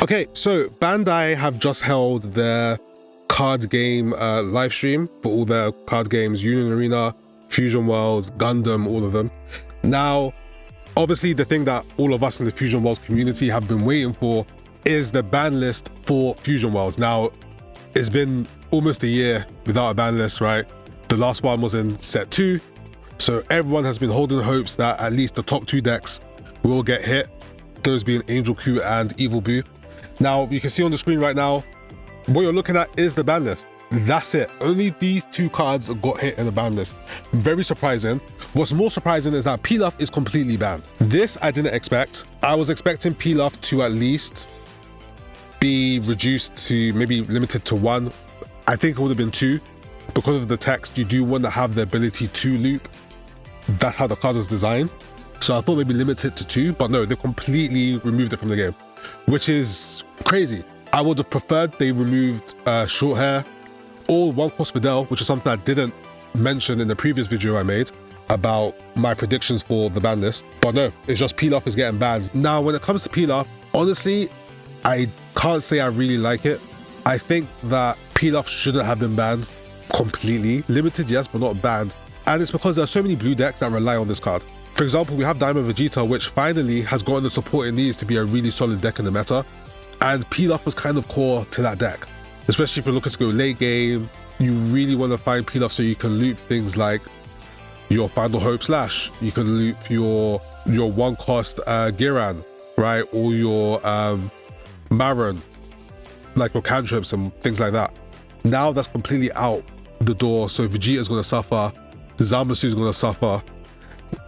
Okay, so Bandai have just held their card game live stream for all their card games, Union Arena, Fusion Worlds, Gundam, all of them. Now, obviously the thing that all of us in the Fusion Worlds community have been waiting for is the ban list for Fusion Worlds. Now, it's been almost a year without a ban list, right? The last one was in set 2, so everyone has been holding hopes that at least the top 2 decks will get hit, those being Angel Q and Evil Boo. Now, you can see on the screen right now, what you're looking at is the ban list. That's it. Only these 2 cards got hit in the ban list. Very surprising. What's more surprising is that Pilaf is completely banned. This I didn't expect. I was expecting Pilaf to at least be reduced to maybe limited to 1. I think it would have been 2. Because of the text, you do want to have the ability to loop. That's how the card was designed. So I thought maybe limited to 2, but no, they completely removed it from the game, which is crazy. I would have preferred they removed short hair or one cost Videl, which is something I didn't mention in the previous video I made about my predictions for the ban list. But no, it's just Pilaf is getting banned. Now, when it comes to Pilaf, honestly, I can't say I really like it. I think that Pilaf shouldn't have been banned completely. Limited, yes, but not banned. And it's because there are so many blue decks that rely on this card. For example, we have Diamond Vegeta, which finally has gotten the support it needs to be a really solid deck in the meta. And Pilaf was kind of core to that deck. Especially if you're looking to go late game, you really want to find Pilaf so you can loop things like your Final Hope Slash. You can loop your one cost Giran, right? Or your Marin, like your cantrips and things like that. Now that's completely out the door, so Vegeta's going to suffer, Zamasu is going to suffer.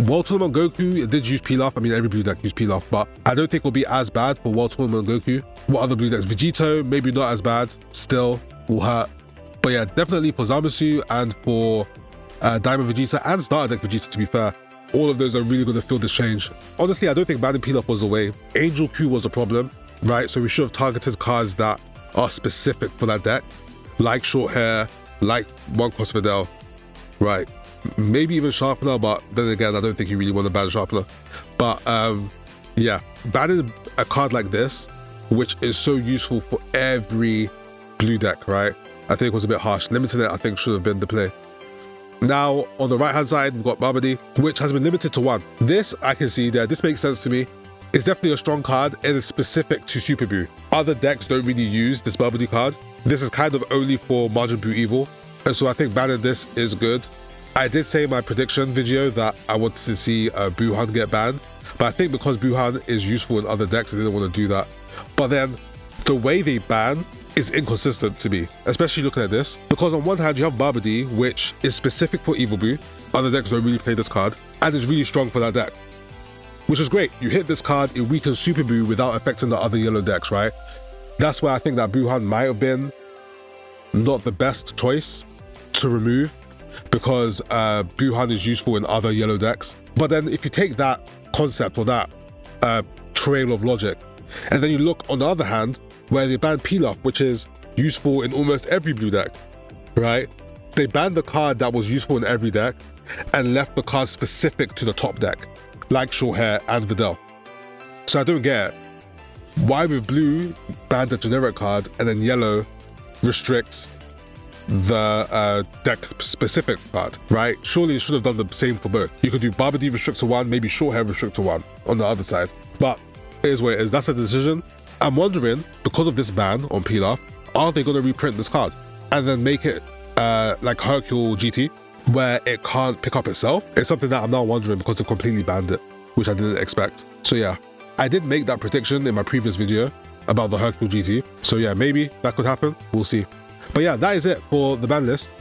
World Tournament Goku, it did use Pilaf. I mean, every blue deck used Pilaf, but I don't think it'll be as bad for World Tournament Goku. What other blue decks? Vegito, maybe not as bad, still will hurt. But yeah, definitely for Zamasu and for Diamond Vegeta and Starter Deck Vegeta, to be fair, all of those are really going to feel this change. Honestly, I don't think banning Pilaf was the way. Angel Q was a problem, right? So we should have targeted cards that are specific for that deck, like short hair, like one cost Videl, right? Maybe even Sharpener, but then again, I don't think you really want to ban Sharpener. But yeah, banning a card like this, which is so useful for every blue deck, right? I think it was a bit harsh. Limiting it, I think, should have been the play. Now, on the right-hand side, we've got Babidi, which has been limited to 1. This, I can see there, this makes sense to me. It's definitely a strong card and it's specific to Super Buu. Other decks don't really use this Babidi card. This is kind of only for Majin Buu Evil. And so I think banning this is good. I did say in my prediction video that I wanted to see Buuhan get banned, but I think because Buuhan is useful in other decks, I didn't want to do that. But then the way they ban is inconsistent to me, especially looking at this, because on one hand you have Babidi, which is specific for Evil Buu. Other decks don't really play this card, and is really strong for that deck, which is great. You hit this card, it weakens Super Buu without affecting the other yellow decks, right? That's why I think that Buuhan might have been not the best choice to remove, because Buuhan is useful in other yellow decks. But then if you take that concept or that trail of logic, and then you look on the other hand, where they banned Pilaf, which is useful in almost every blue deck, right? They banned the card that was useful in every deck and left the card specific to the top deck, like short hair and Videl. So I don't get it. Why with blue banned a generic card and then yellow restricts the deck specific card, right? Surely you should have done the same for both. You could do Babidi restrict to 1, maybe short hair restrict to 1 on the other side. But it is what it is. That's a decision. I'm wondering, because of this ban on Pilaf, are they going to reprint this card and then make it like Hercule GT, where it can't pick up itself? It's something that I'm now wondering because they completely banned it, which I didn't expect. So yeah, I did make that prediction in my previous video about the Hercule GT. So yeah, maybe that could happen. We'll see. But yeah, that is it for the ban list.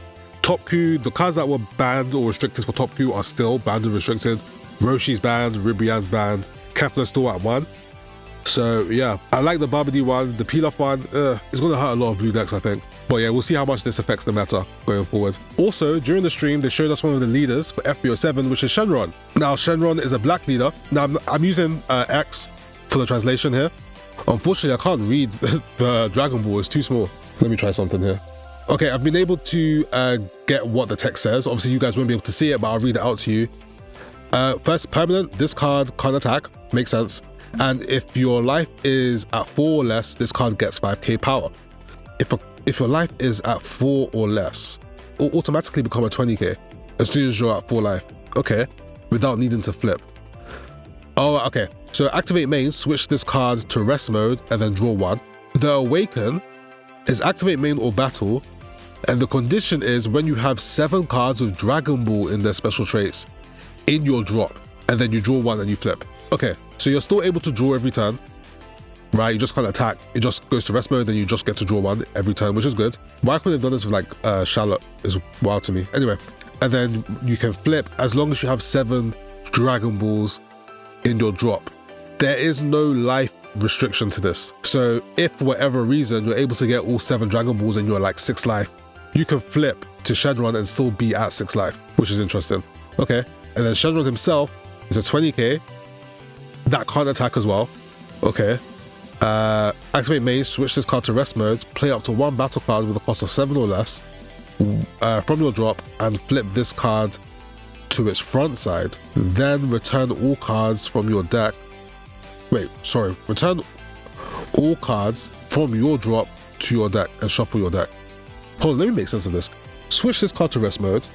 Top Q, the cards that were banned or restricted for Top Q are still banned and restricted. Roshi's banned, Ribrian's banned, Kefler's still at 1. So yeah, I like the Babidi one. The Pilaf one, it's going to hurt a lot of blue decks, I think. But yeah, we'll see how much this affects the meta going forward. Also, during the stream, they showed us one of the leaders for FB07, which is Shenron. Now, Shenron is a black leader. Now, I'm using X for the translation here. Unfortunately, I can't read the Dragon Ball. It's too small. Let me try something here. Okay, I've been able to get what the text says. Obviously, you guys won't be able to see it, but I'll read it out to you. First, permanent. This card can't attack. Makes sense. And if your life is at 4 or less, this card gets 5k power. If your life is at 4 or less, it will automatically become a 20k as soon as you're at 4 life. Okay, without needing to flip. Oh, okay. So activate main, switch this card to rest mode, and then draw 1. The awaken is activate main or battle, and the condition is when you have 7 cards with Dragon Ball in their special traits in your drop, and then you draw 1 and you flip. Okay, so you're still able to draw every turn, right? You just can't attack. It just goes to rest mode, and you just get to draw 1 every turn, which is good. Why couldn't have done this with like Charlotte is wild to me. Anyway, and then you can flip as long as you have 7 Dragon Balls in your drop. There is no life restriction to this. So if for whatever reason you're able to get all 7 Dragon Balls and you're like 6 life, you can flip to Shenron and still be at 6 life, which is interesting. Okay, and then Shenron himself is a 20k that can't attack as well. Okay, activate main, switch this card to rest mode, play up to 1 battle card with a cost of 7 or less from your drop, and flip this card to its front side. Then return all cards from your deck. Return all cards from your drop to your deck and shuffle your deck. Hold on, let me make sense of this. Switch this card to rest mode.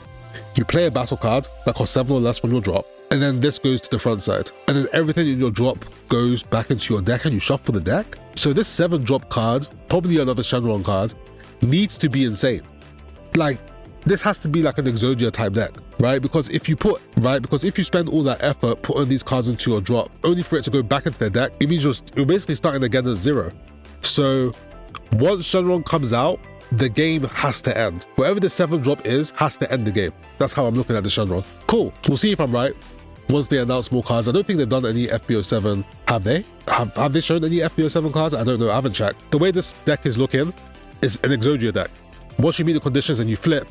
You play a battle card that costs 7 or less from your drop, and then this goes to the front side. And then everything in your drop goes back into your deck and you shuffle the deck. So this 7 drop card, probably another Shenron card, needs to be insane. Like, this has to be like an Exodia type deck, right? Because if you spend all that effort putting these cards into your drop, only for it to go back into their deck, it means you're basically starting again at 0. So once Shenron comes out, the game has to end. Whatever the 7 drop is, has to end the game. That's how I'm looking at the Shenron. Cool. We'll see if I'm right once they announce more cards. I don't think they've done any FB07. Have they? Have they shown any FB07 cards? I don't know. I haven't checked. The way this deck is looking is an Exodia deck. Once you meet the conditions and you flip,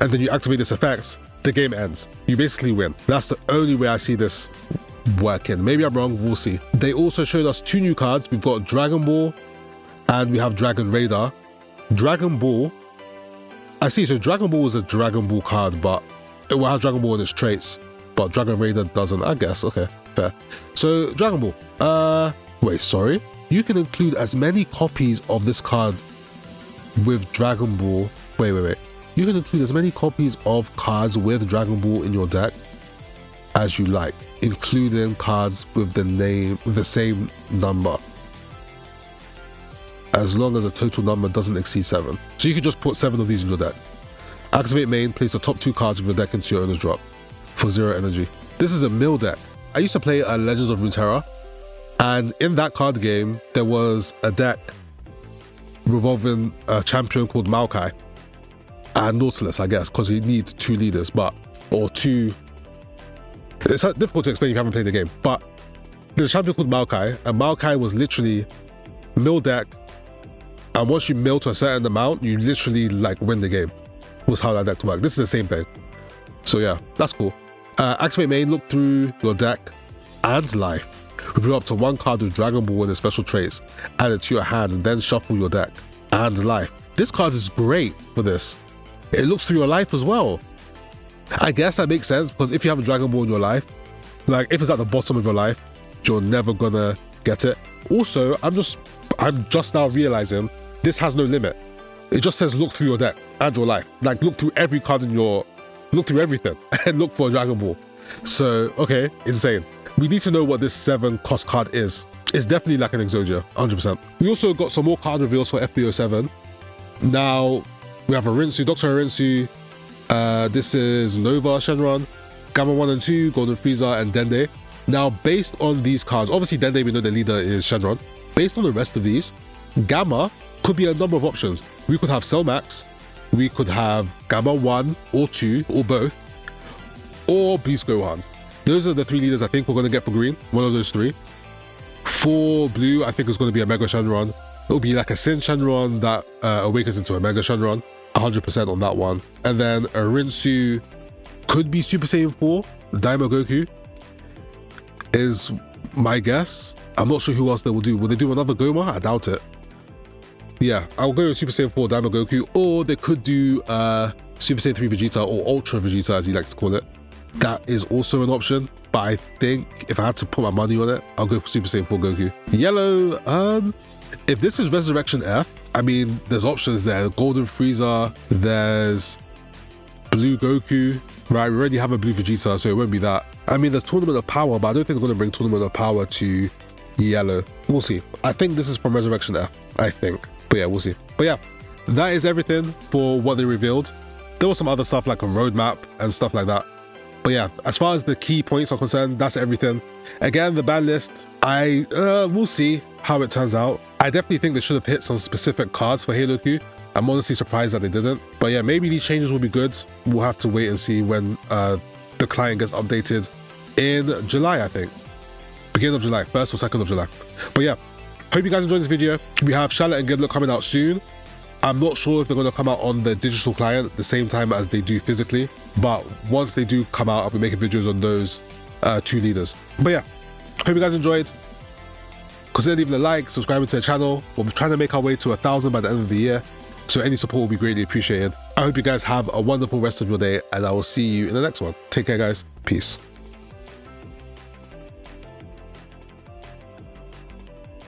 and then you activate this effect, the game ends. You basically win. That's the only way I see this working. Maybe I'm wrong, we'll see. They also showed us 2 new cards. We've got Dragon Ball and we have Dragon Raider. Dragon Ball, I see, so Dragon Ball is a Dragon Ball card, but it will have Dragon Ball in its traits, but Dragon Raider doesn't, I guess. Okay, fair. So Dragon Ball, you can include as many copies of this card with Dragon Ball. You can include as many copies of cards with Dragon Ball in your deck as you like, including cards with the same number, as long as the total number doesn't exceed 7. So you can just put 7 of these in your deck. Activate main, place the top 2 cards of your deck into your owner's drop for 0 energy. This is a mill deck. I used to play Legends of Runeterra, and in that card game, there was a deck revolving a champion called Maokai. And Nautilus, I guess, because you need 2 leaders, or 2... It's difficult to explain if you haven't played the game, but there's a champion called Maokai, and Maokai was literally mill deck, and once you mill to a certain amount, you literally like win the game, was how that deck worked. This is the same thing. So yeah, that's cool. Activate main, look through your deck and life. Reveal up to 1 card with Dragon Ball and its special traits, add it to your hand, and then shuffle your deck and life. This card is great for this. It looks through your life as well. I guess that makes sense, because if you have a Dragon Ball in your life, like if it's at the bottom of your life, you're never gonna get it. Also, I'm just now realizing this has no limit. It just says look through your deck and your life. Like look through every card look through everything and look for a Dragon Ball. So, okay, insane. We need to know what this 7 cost card is. It's definitely like an Exodia, 100%. We also got some more card reveals for FB07. Now, we have Arinsu, Dr. Arinsu, this is Nova Shenron, Gamma 1 and 2, Golden Frieza, and Dende. Now, based on these cards, obviously Dende, we know the leader is Shenron. Based on the rest of these, Gamma could be a number of options. We could have Cell Max, we could have Gamma 1 or 2, or both, or Beast Gohan. Those are the 3 leaders I think we're going to get for green, one of those 3. For blue, I think it's going to be a Mega Shenron. It'll be like a Sin Shenron that awakens into a Mega Shenron, 100% on that one. And then Arinsu could be Super Saiyan 4, Daima Goku is my guess. I'm not sure who else they will do. Will they do another Goma? I doubt it. Yeah, I'll go with Super Saiyan 4, Daima Goku, or they could do Super Saiyan 3 Vegeta, or Ultra Vegeta as he likes to call it. that is also an option. But I think if I had to put my money on it, I'll go for Super Saiyan 4 Goku. Yellow, if this is Resurrection F, I mean, there's options there. Golden Frieza, there's Blue Goku, right? We already have a Blue Vegeta, so it won't be that. I mean, there's Tournament of Power, but I don't think it's going to bring Tournament of Power to Yellow. We'll see. I think this is from Resurrection F, I think. But yeah, we'll see. But yeah, that is everything for what they revealed. There was some other stuff like a roadmap and stuff like that. But yeah, as far as the key points are concerned, that's everything. Again, the ban list, we'll see how it turns out. I definitely think they should have hit some specific cards for Halo Q. I'm honestly surprised that they didn't. But yeah, maybe these changes will be good. We'll have to wait and see when the client gets updated in July, I think. Beginning of July, 1st or 2nd of July. But yeah, hope you guys enjoyed this video. We have Charlotte and Giblet coming out soon. I'm not sure if they're going to come out on the digital client at the same time as they do physically. But once they do come out, I'll be making videos on those two leaders. But yeah, hope you guys enjoyed. Consider leaving a like, subscribing to the channel. We'll be trying to make our way to 1,000 by the end of the year. So any support will be greatly appreciated. I hope you guys have a wonderful rest of your day, and I will see you in the next one. Take care, guys. Peace.